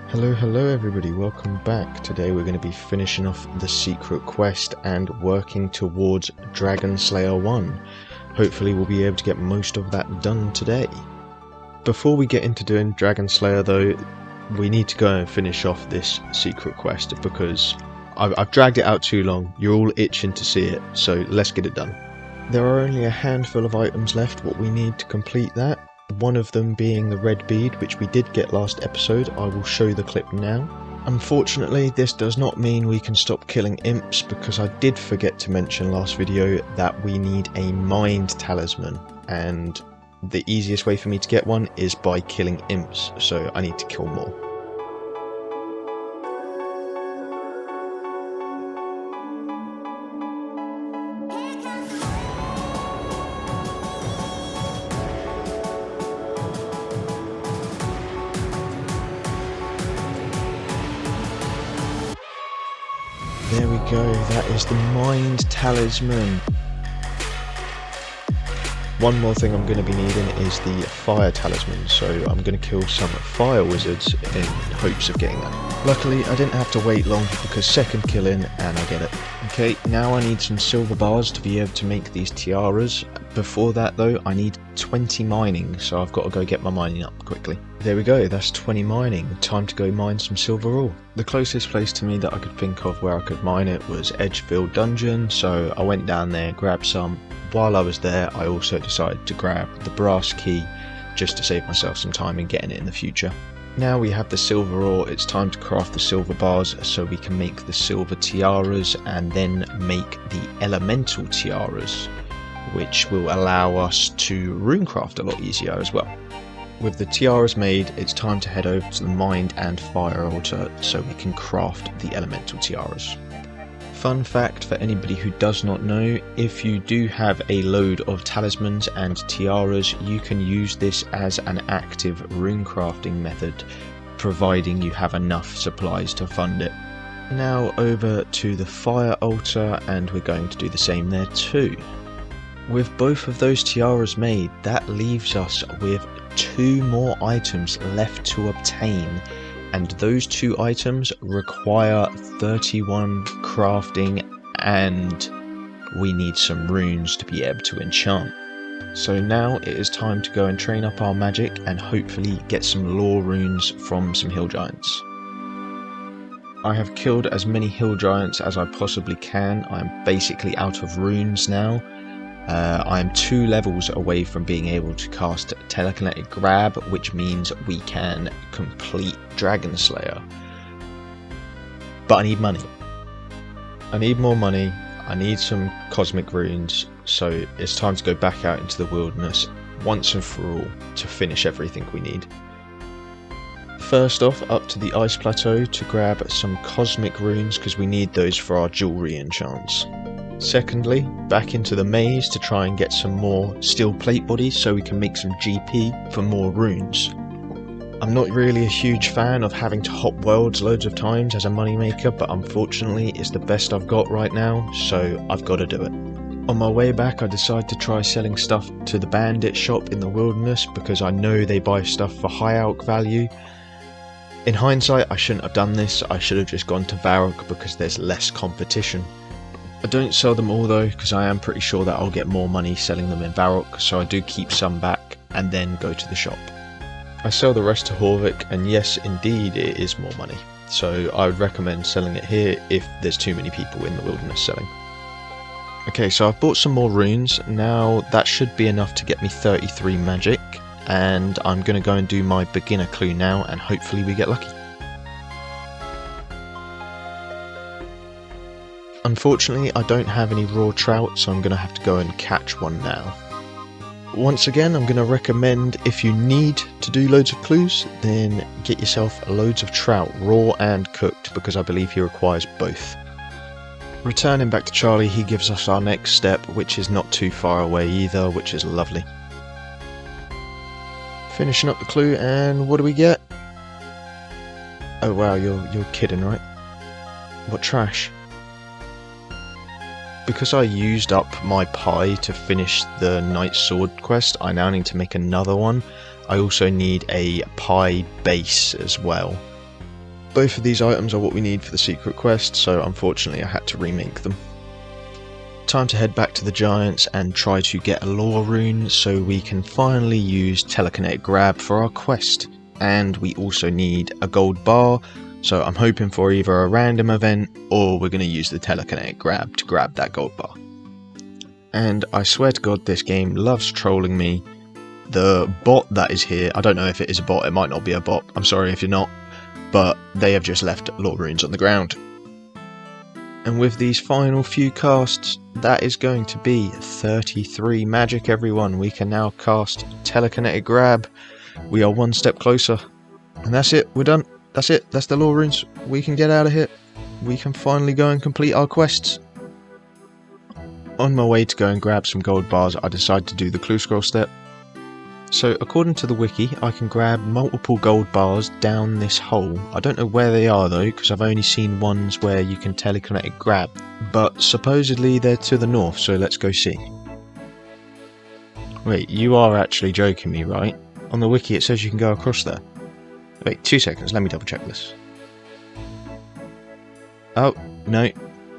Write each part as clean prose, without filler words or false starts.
Hello everybody, welcome back. Today we're going to be finishing off the secret quest and working towards Dragon Slayer 1. Hopefully we'll be able to get most of that done today. Before we get into doing Dragon Slayer though, we need to go and finish off this secret quest because I've dragged it out too long. You're all itching to see it, so let's get it done. There are only a handful of items left what we need to complete that. One of them being the red bead, which we did get last episode. I will show the clip now. Unfortunately, this does not mean we can stop killing imps, because I did forget to mention last video that we need a mind talisman, and the easiest way for me to get one is by killing imps, so I need to kill more. There we go, that is the mind talisman. One more thing I'm going to be needing is the fire talisman, so I'm going to kill some fire wizards in hopes of getting that. Luckily I didn't have to wait long because second kill in and I get it. Okay, now I need some silver bars to be able to make these tiaras. Before that though, I need 20 mining, so I've got to go get my mining up quickly. There we go, that's 20 mining. Time to go mine some silver ore. The closest place to me that I could think of where I could mine it was Edgefield Dungeon, so I went down there, grabbed some. While I was there, I also decided to grab the brass key just to save myself some time in getting it in the future. Now we have the silver ore, it's time to craft the silver bars so we can make the silver tiaras and then make the elemental tiaras, which will allow us to runecraft a lot easier as well. With the tiaras made, it's time to head over to the mind and fire altar so we can craft the elemental tiaras. Fun fact for anybody who does not know, if you do have a load of talismans and tiaras, you can use this as an active rune crafting method, providing you have enough supplies to fund it. Now over to the fire altar, and we're going to do the same there too. With both of those tiaras made, that leaves us with 2 more items left to obtain, and those 2 items require 31 crafting, and we need some runes to be able to enchant. So now it is time to go and train up our magic and hopefully get some lore runes from some hill giants. I have killed as many hill giants as I possibly can. I'm basically out of runes now. I am 2 levels away from being able to cast Telekinetic Grab, which means we can complete Dragon Slayer. But I need money. I need more money, I need some cosmic runes, so it's time to go back out into the wilderness once and for all to finish everything we need. First off, up to the ice plateau to grab some cosmic runes because we need those for our jewelry enchants. Secondly, back into the maze to try and get some more steel plate bodies so we can make some GP for more runes. I'm not really a huge fan of having to hop worlds loads of times as a moneymaker, but unfortunately it's the best I've got right now, so I've got to do it. On my way back I decided to try selling stuff to the bandit shop in the wilderness because I know they buy stuff for high alch value. In hindsight I shouldn't have done this, I should have just gone to Varrock because there's less competition. I don't sell them all though, because I am pretty sure that I'll get more money selling them in Varrock, so I do keep some back and then go to the shop. I sell the rest to Horvik, and yes indeed it is more money, so I would recommend selling it here if there's too many people in the wilderness selling. Okay, so I've bought some more runes, now that should be enough to get me 33 magic, and I'm going to go and do my beginner clue now and hopefully we get lucky. Unfortunately, I don't have any raw trout, so I'm going to have to go and catch one now. Once again, I'm going to recommend if you need to do loads of clues, then get yourself loads of trout, raw and cooked, because I believe he requires both. Returning back to Charlie, he gives us our next step, which is not too far away either, which is lovely. Finishing up the clue, and what do we get? Oh wow, you're kidding, right? What trash? Because I used up my pie to finish the Knight Sword quest, I now need to make another one. I also need a pie base as well. Both of these items are what we need for the secret quest, so unfortunately I had to remake them. Time to head back to the giants and try to get a lore rune so we can finally use telekinetic grab for our quest. And we also need a gold bar, so I'm hoping for either a random event or we're going to use the telekinetic grab to grab that gold bar. And I swear to God, this game loves trolling me. The bot that is here, I don't know if it is a bot, it might not be a bot, I'm sorry if you're not, but they have just left lore runes on the ground. And with these final few casts, that is going to be 33 magic, everyone. We can now cast telekinetic grab. We are one step closer. And that's it, we're done. That's it, that's the lore runes. We can get out of here. We can finally go and complete our quests. On my way to go and grab some gold bars, I decided to do the clue scroll step. So according to the wiki, I can grab multiple gold bars down this hole. I don't know where they are though, because I've only seen ones where you can telekinetic grab. But supposedly they're to the north, so let's go see. Wait, you are actually joking me, right? On the wiki it says you can go across there. Wait, 2 seconds, let me double check this. Oh, no.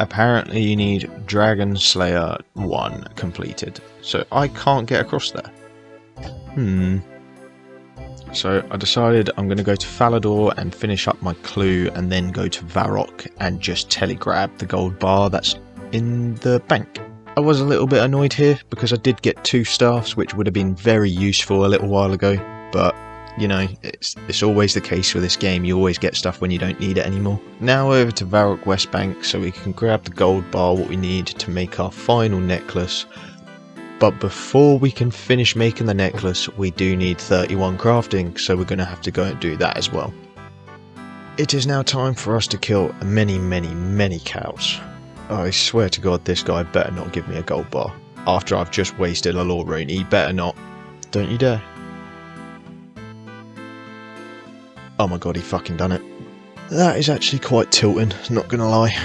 Apparently you need Dragon Slayer 1 completed. So I can't get across there. So I decided I'm going to go to Falador and finish up my clue and then go to Varrock and just telegrab the gold bar that's in the bank. I was a little bit annoyed here because I did get 2 staffs, which would have been very useful a little while ago, but you know, it's always the case with this game, you always get stuff when you don't need it anymore. Now over to Varrock West Bank so we can grab the gold bar, what we need to make our final necklace. But before we can finish making the necklace, we do need 31 crafting, so we're going to have to go and do that as well. It is now time for us to kill many cows. I swear to God, this guy better not give me a gold bar. After I've just wasted a lore rune, he better not. Don't you dare. Oh my God, he fucking done it. That is actually quite tilting, not gonna lie.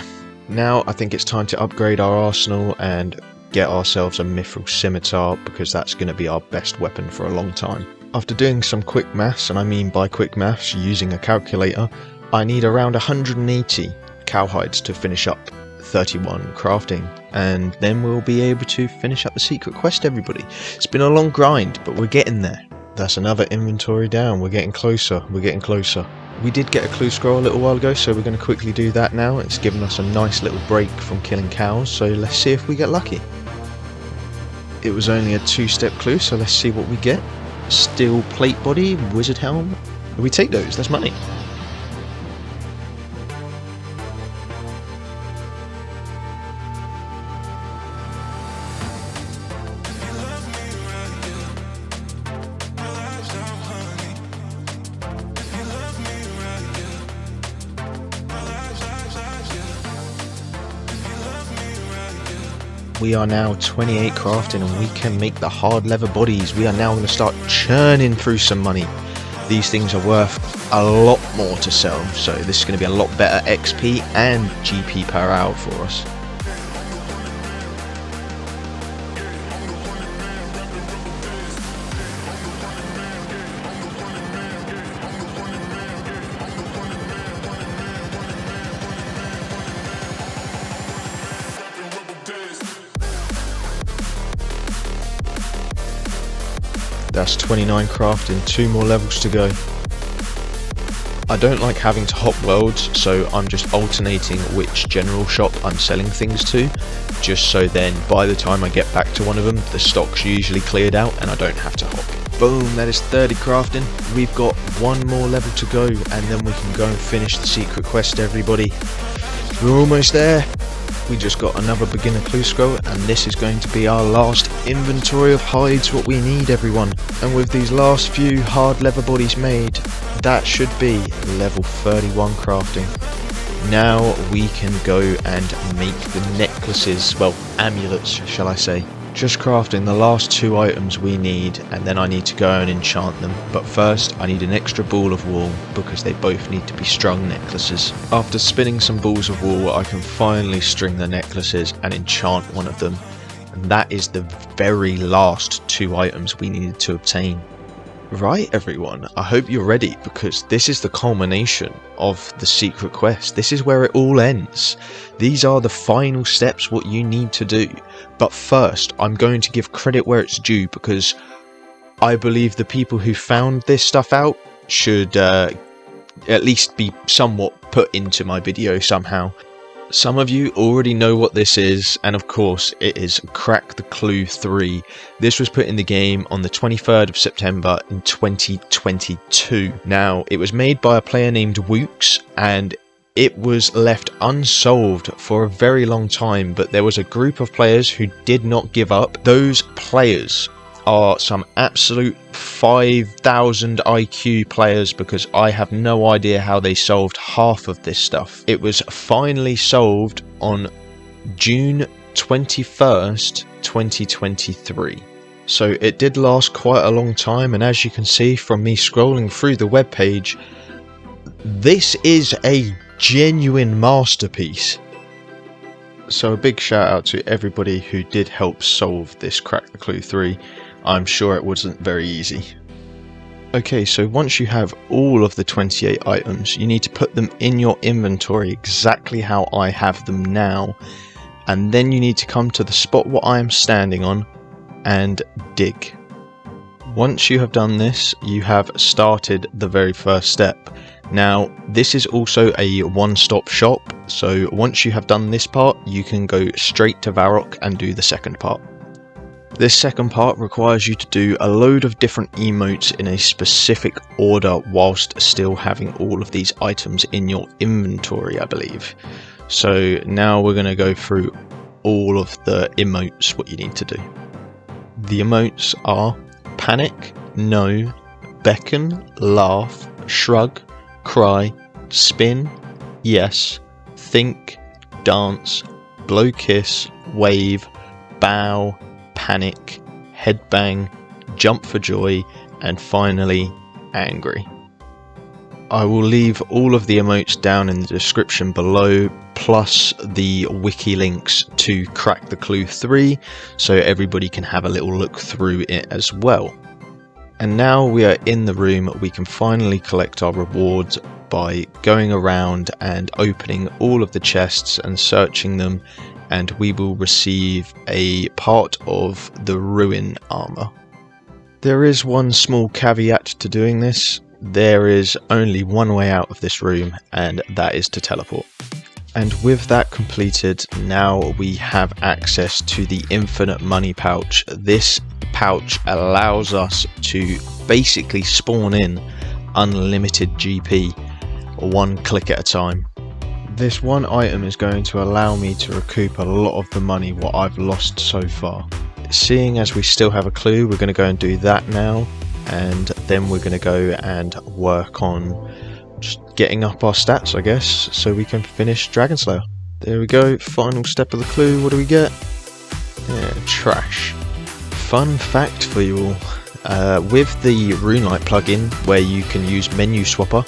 Now I think it's time to upgrade our arsenal and get ourselves a mithril scimitar, because that's going to be our best weapon for a long time. After doing some quick maths, and I mean by quick maths using a calculator, I need around 180 cowhides to finish up 31 crafting, and then we'll be able to finish up the secret quest, everybody. It's been a long grind, but we're getting there. That's another inventory down, we're getting closer, we're getting closer. We did get a clue scroll a little while ago, so we're going to quickly do that now. It's given us a nice little break from killing cows, so let's see if we get lucky. It was only a 2-step clue, so let's see what we get. Steel plate body, wizard helm. We take those, that's money. We are now 28 crafting and we can make the hard leather bodies. We are now going to start churning through some money. These things are worth a lot more to sell, so this is going to be a lot better XP and GP per hour for us. That's 29 crafting, 2 more levels to go. I don't like having to hop worlds, so I'm just alternating which general shop I'm selling things to, just so then by the time I get back to one of them, the stock's usually cleared out and I don't have to hop. Boom, that is 30 crafting. We've got 1 more level to go and then we can go and finish the secret quest, everybody. We're almost there. We just got another beginner clue scroll and this is going to be our last inventory of hides, what we need, everyone. And with these last few hard leather bodies made, that should be level 31 crafting. Now we can go and make the necklaces, well, amulets shall I say. Just crafting the last 2 items we need and then I need to go and enchant them. But first I need an extra ball of wool because they both need to be strung necklaces. After spinning some balls of wool I can finally string the necklaces and enchant one of them. And that is the very last 2 items we needed to obtain. Right everyone, I hope you're ready because this is the culmination of the secret quest. This is where it all ends. These are the final steps, what you need to do. But first, I'm going to give credit where it's due because I believe the people who found this stuff out should at least be somewhat put into my video somehow. Some of you already know what this is, and of course it is Crack the Clue 3. This was put in the game on the 23rd of September in 2022. Now, it was made by a player named Wooks, and it was left unsolved for a very long time, but there was a group of players who did not give up. Those players are some absolute 5,000 IQ players because I have no idea how they solved half of this stuff. It was finally solved on June 21st, 2023. So it did last quite a long time, and as you can see from me scrolling through the webpage, this is a genuine masterpiece. So a big shout out to everybody who did help solve this Crack the Clue 3. I'm sure it wasn't very easy. Okay, so once you have all of the 28 items, you need to put them in your inventory exactly how I have them now, and then you need to come to the spot what I am standing on and dig. Once you have done this, you have started the very first step. Now, this is also a one-stop shop, so once you have done this part, you can go straight to Varrock and do the second part. This second part requires you to do a load of different emotes in a specific order whilst still having all of these items in your inventory, I believe. So now we're going to go through all of the emotes, what you need to do. The emotes are Panic, No, Beckon, Laugh, Shrug, Cry, Spin, Yes, Think, Dance, Blow Kiss, Wave, Bow, Panic, Headbang, Jump for Joy, and finally, Angry. I will leave all of the emotes down in the description below, plus the wiki links to Crack the Clue 3, so everybody can have a little look through it as well. And now we are in the room, we can finally collect our rewards by going around and opening all of the chests and searching them, and we will receive a part of the rune armor. There is one small caveat to doing this. There is only one way out of this room, and that is to teleport. And with that completed, now we have access to the infinite money pouch. This pouch allows us to basically spawn in unlimited GP, one click at a time. This one item is going to allow me to recoup a lot of the money what I've lost so far. Seeing as we still have a clue, we're going to go and do that now, and then we're going to go and work on just getting up our stats, I guess, so we can finish Dragon Slayer. There we go, final step of the clue. What do we get? Yeah, trash. Fun fact for you all, with the RuneLite plugin where you can use menu swapper,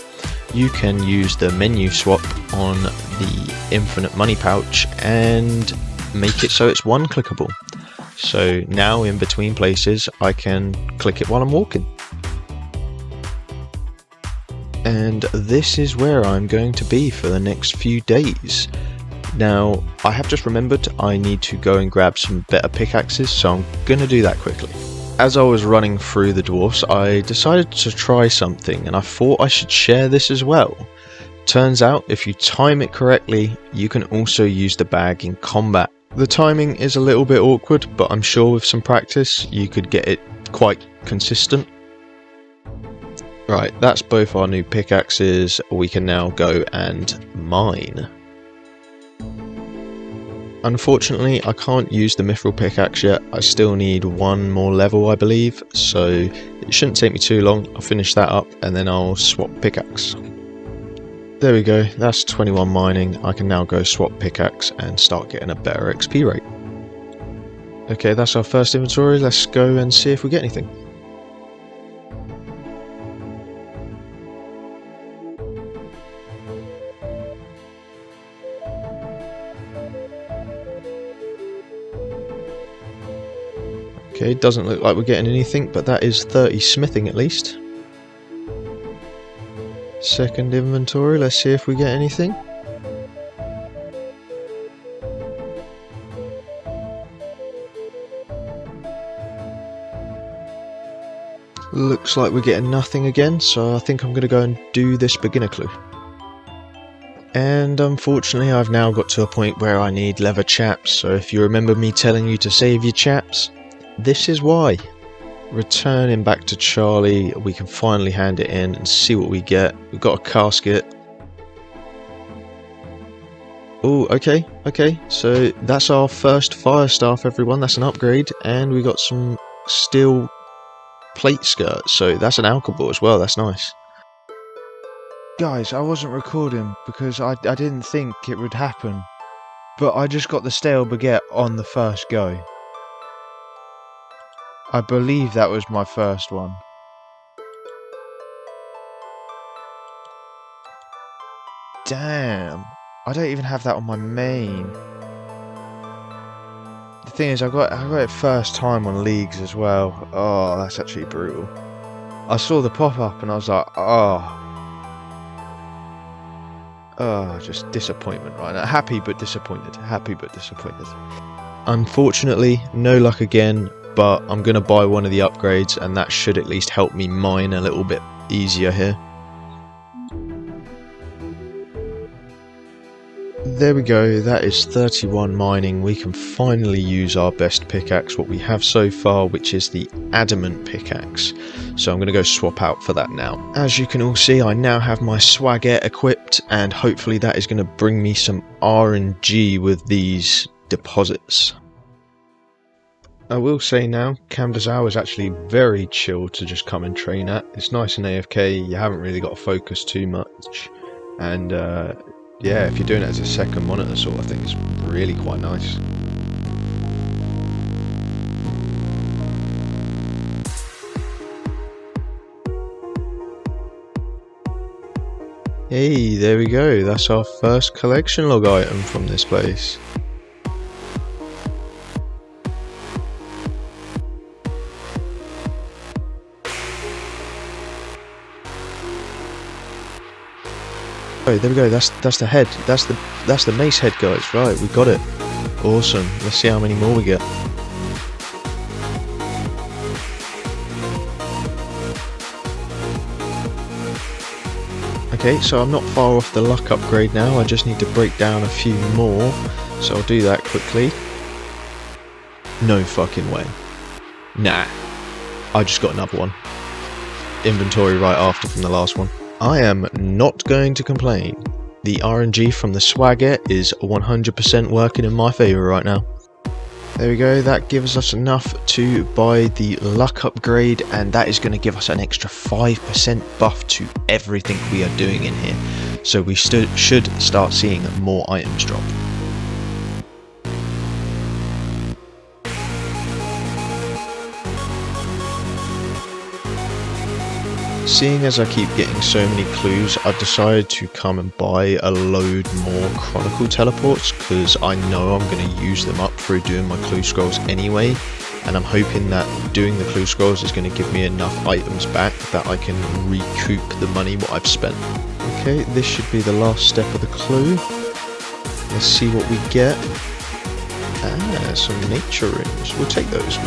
you can use the menu swap on the infinite money pouch and make it so it's one clickable. So now in between places I can click it while I'm walking. And this is where I'm going to be for the next few days. Now, I have just remembered I need to go and grab some better pickaxes, so I'm going to do that quickly. As I was running through the dwarfs, I decided to try something, and I thought I should share this as well. Turns out, if you time it correctly, you can also use the bag in combat. The timing is a little bit awkward, but I'm sure with some practice, you could get it quite consistent. Right, that's both our new pickaxes. We can now go and mine. Unfortunately, I can't use the mithril pickaxe yet. I still need one more level, I believe, so it shouldn't take me too long. I'll finish that up and then I'll swap pickaxe. There we go, that's 21 mining. I can now go swap pickaxe and start getting a better XP rate. Okay, that's our first inventory. Let's go and see if we get anything. Okay, doesn't look like we're getting anything, but that is 30 smithing at least. Second inventory, let's see if we get anything. Looks like we're getting nothing again, so I think I'm going to go and do this beginner clue. And unfortunately I've now got to a point where I need leather chaps, so if you remember me telling you to save your chaps, this is why. Returning back to Charlie, we can finally hand it in and see what we get. We've got a casket. Oh, okay, so that's our first fire staff, everyone, that's an upgrade, and we got some steel plate skirts, so that's an alcohol as well, that's nice. Guys, I wasn't recording because I didn't think it would happen, but I just got the stale baguette on the first go. I believe that was my first one. Damn, I don't even have that on my main. The thing is, I got it first time on leagues as well. Oh, that's actually brutal. I saw the pop-up and I was like, oh, just disappointment right now. Happy but disappointed. Unfortunately, no luck again, but I'm going to buy one of the upgrades and that should at least help me mine a little bit easier here. There we go, that is 31 mining. We can finally use our best pickaxe, what we have so far, which is the adamant pickaxe. So I'm going to go swap out for that now. As you can all see, I now have my swagette equipped, and hopefully that is going to bring me some RNG with these deposits. I will say now, Camdezal is actually very chill to just come and train at. It's nice and AFK, you haven't really got to focus too much, and yeah, if you're doing it as a second monitor sort of thing, it's really quite nice. Hey, there we go, that's our first collection log item from this place. Oh, there we go, that's the head, that's the mace head, guys. Right, we got it. Awesome, let's see how many more we get. Okay, so I'm not far off the luck upgrade now, I just need to break down a few more, so I'll do that quickly. No fucking way. Nah, I just got another one. Inventory right after from the last one. I am not going to complain. The RNG from the swagette is 100% working in my favour right now. There we go, that gives us enough to buy the luck upgrade, and that is going to give us an extra 5% buff to everything we are doing in here. So we should start seeing more items drop. Seeing as I keep getting so many clues, I've decided to come and buy a load more chronicle teleports, because I know I'm going to use them up through doing my clue scrolls anyway, and I'm hoping that doing the clue scrolls is going to give me enough items back that I can recoup the money what I've spent. Okay, this should be the last step of the clue. Let's see what we get. Ah, some nature runes. We'll take those,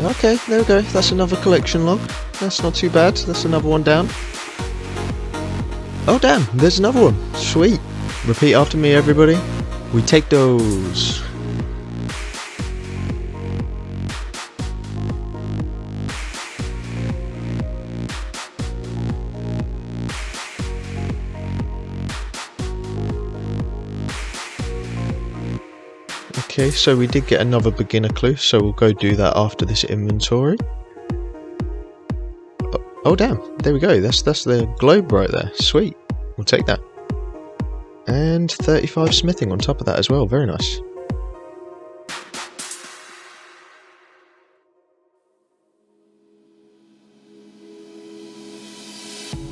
Okay, there we go, that's another collection log. That's not too bad, that's another one down. Oh damn, there's another one. Sweet. Repeat after me, everybody. We take those. Okay, so we did get another beginner clue, so we'll go do that after this inventory. Oh damn, there we go, that's the globe right there, sweet, we'll take that. And 35 smithing on top of that as well, very nice.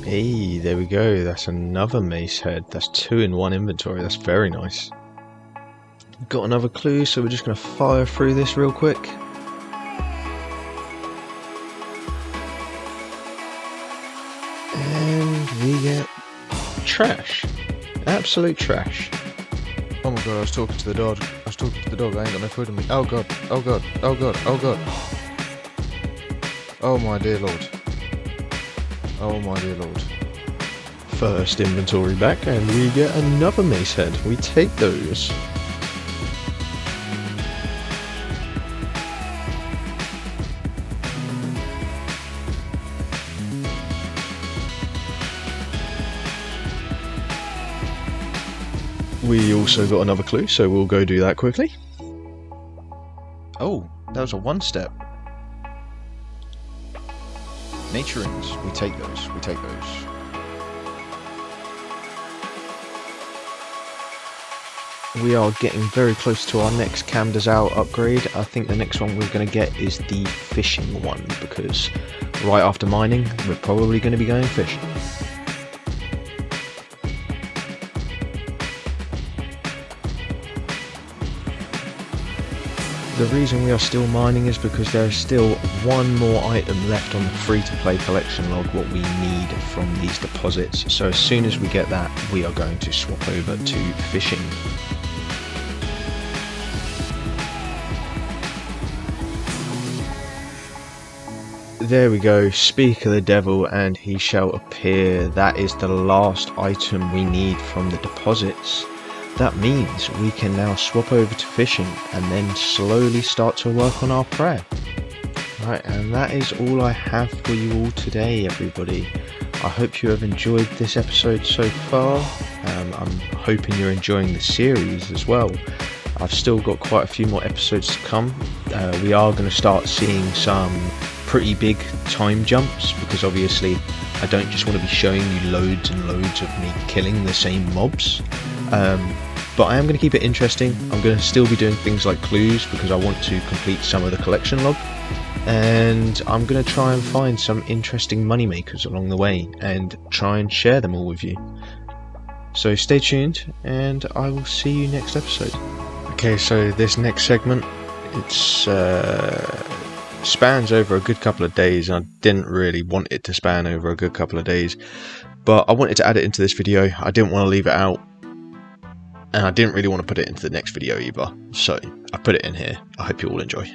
Hey, there we go. That's another mace head. That's 2 in 1 inventory. That's very nice. Got another clue, so we're just going to fire through this real quick. And we get trash. Absolute trash. Oh my god, I was talking to the dog. I ain't got no food on me. Oh god, oh god, oh god, oh god. Oh my dear lord. Oh my dear lord. First inventory back, and we get another mace head. We take those. We also got another clue, so we'll go do that quickly. Oh, that was a 1-step. Nature rings, we take those, we take those. We are getting very close to our next Camdezal upgrade. I think the next one we're going to get is the fishing one, because right after mining, we're probably going to be going fishing. The reason we are still mining is because there is still one more item left on the free-to-play collection log, what we need from these deposits. So as soon as we get that, we are going to swap over to fishing. There we go, speak of the devil and he shall appear. That is the last item we need from the deposits. That means we can now swap over to fishing and then slowly start to work on our prayer. Right, and that is all I have for you all today, everybody. I hope you have enjoyed this episode so far. I'm hoping you're enjoying the series as well. I've still got quite a few more episodes to come. We are going to start seeing some pretty big time jumps, because obviously I don't just want to be showing you loads and loads of me killing the same mobs. But I am going to keep it interesting. I'm going to still be doing things like clues because I want to complete some of the collection log, and I'm going to try and find some interesting money makers along the way and try and share them all with you. So stay tuned and I will see you next episode. Okay, so this next segment, it's spans over a good couple of days. I didn't really want it to span over a good couple of days, but I wanted to add it into this video. I didn't want to leave it out, and I didn't really want to put it into the next video either, so I put it in here. I hope you all enjoy.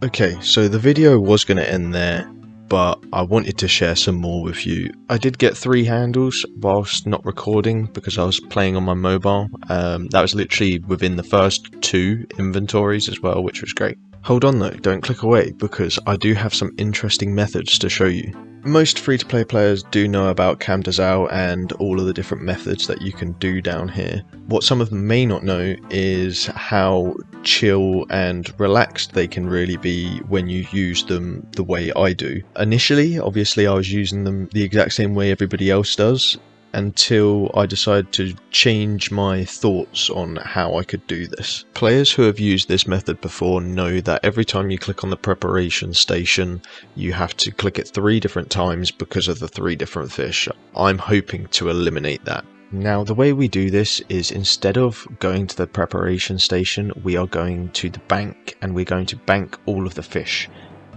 Okay, so the video was going to end there, but I wanted to share some more with you. I did get 3 handles whilst not recording because I was playing on my mobile. That was literally within the first 2 inventories as well, which was great. Hold on though, don't click away, because I do have some interesting methods to show you. Most free-to-play players do know about Camdezal and all of the different methods that you can do down here. What some of them may not know is how chill and relaxed they can really be when you use them the way I do. Initially, obviously I was using them the exact same way everybody else does, until I decided to change my thoughts on how I could do this. Players who have used this method before know that every time you click on the preparation station, you have to click it 3 different times because of the 3 different fish. I'm hoping to eliminate that. Now, the way we do this is, instead of going to the preparation station, we are going to the bank and we're going to bank all of the fish.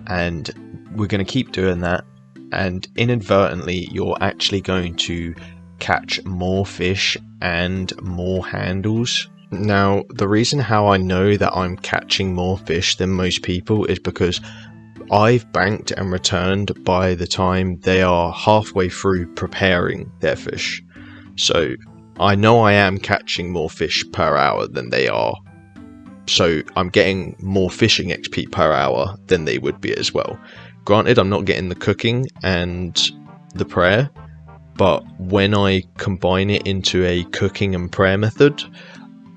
And we're going to keep doing that, and inadvertently you're actually going to catch more fish and more handles. Now, the reason how I know that I'm catching more fish than most people is because I've banked and returned by the time they are halfway through preparing their fish. So I know I am catching more fish per hour than they are. So I'm getting more fishing XP per hour than they would be as well. Granted, I'm not getting the cooking and the prayer, but when I combine it into a cooking and prayer method,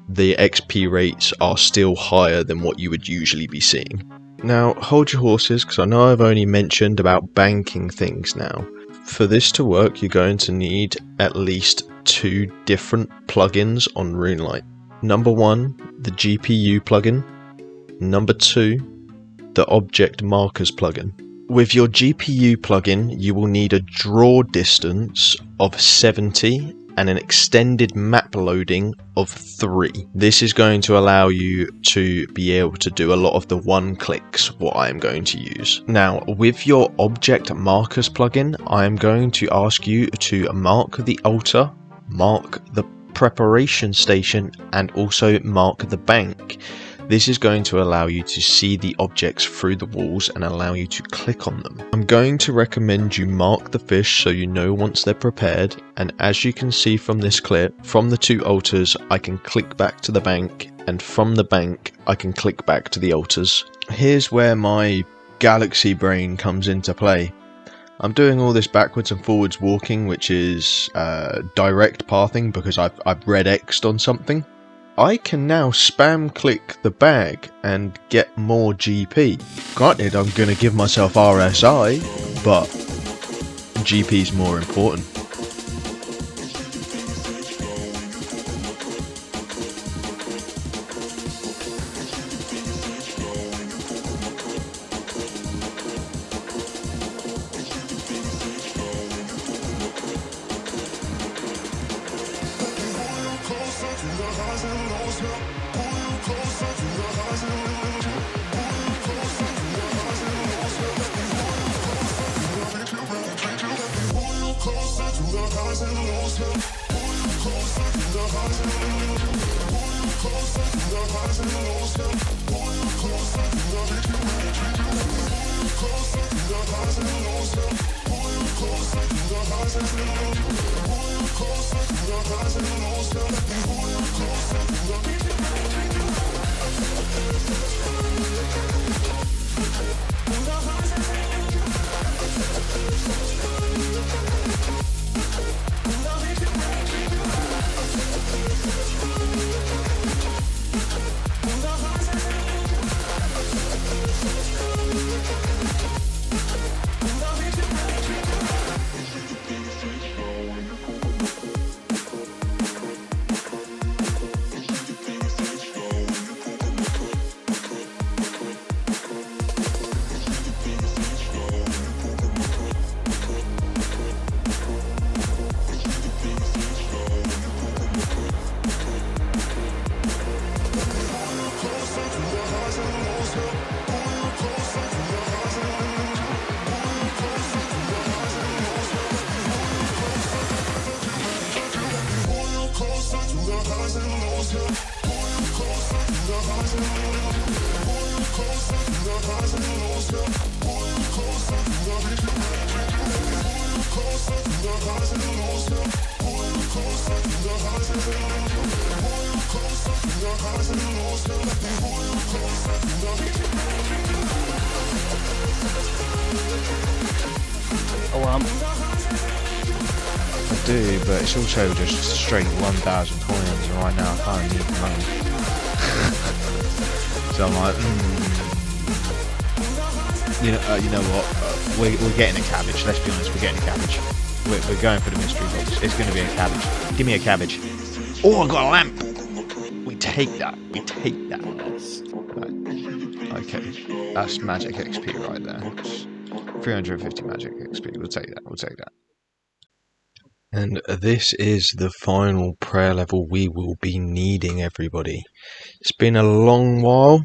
the XP rates are still higher than what you would usually be seeing. Now, hold your horses, because I know I've only mentioned about banking things now. For this to work, you're going to need at least 2 different plugins on RuneLite. Number 1, the GPU plugin. Number 2, the Object Markers plugin. With your GPU plugin, you will need a draw distance of 70 and an extended map loading of 3. This is going to allow you to be able to do a lot of the one clicks, what I am going to use. Now, with your object markers plugin, I am going to ask you to mark the altar, mark the preparation station, and also mark the bank. This is going to allow you to see the objects through the walls and allow you to click on them. I'm going to recommend you mark the fish so you know once they're prepared, and as you can see from this clip, from the 2 altars I can click back to the bank, and from the bank I can click back to the altars. Here's where my galaxy brain comes into play. I'm doing all this backwards and forwards walking, which is direct pathing because I've red X'd on something. I can now spam click the bag and get more GP. Granted, I'm going to give myself RSI, but GP's more important. I do, but it's also just straight 1,000 coins, and right now I can't need the money. So I'm like, you know what? We're getting a cabbage. Let's be honest, we're getting a cabbage. We're going for the mystery box. It's going to be a cabbage. Give me a cabbage. Oh, I got a lamp. We take that. We take that. Okay, that's magic XP right there. 350 magic XP. We'll take that. We'll take that. And this is the final prayer level we will be needing, everybody. It's been a long while.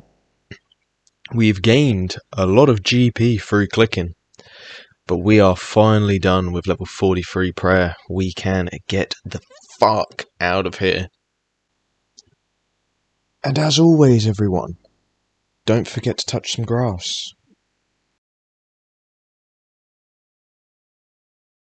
We've gained a lot of GP through clicking, but we are finally done with level 43 prayer. We can get the fuck out of here. And as always, everyone, don't forget to touch some grass.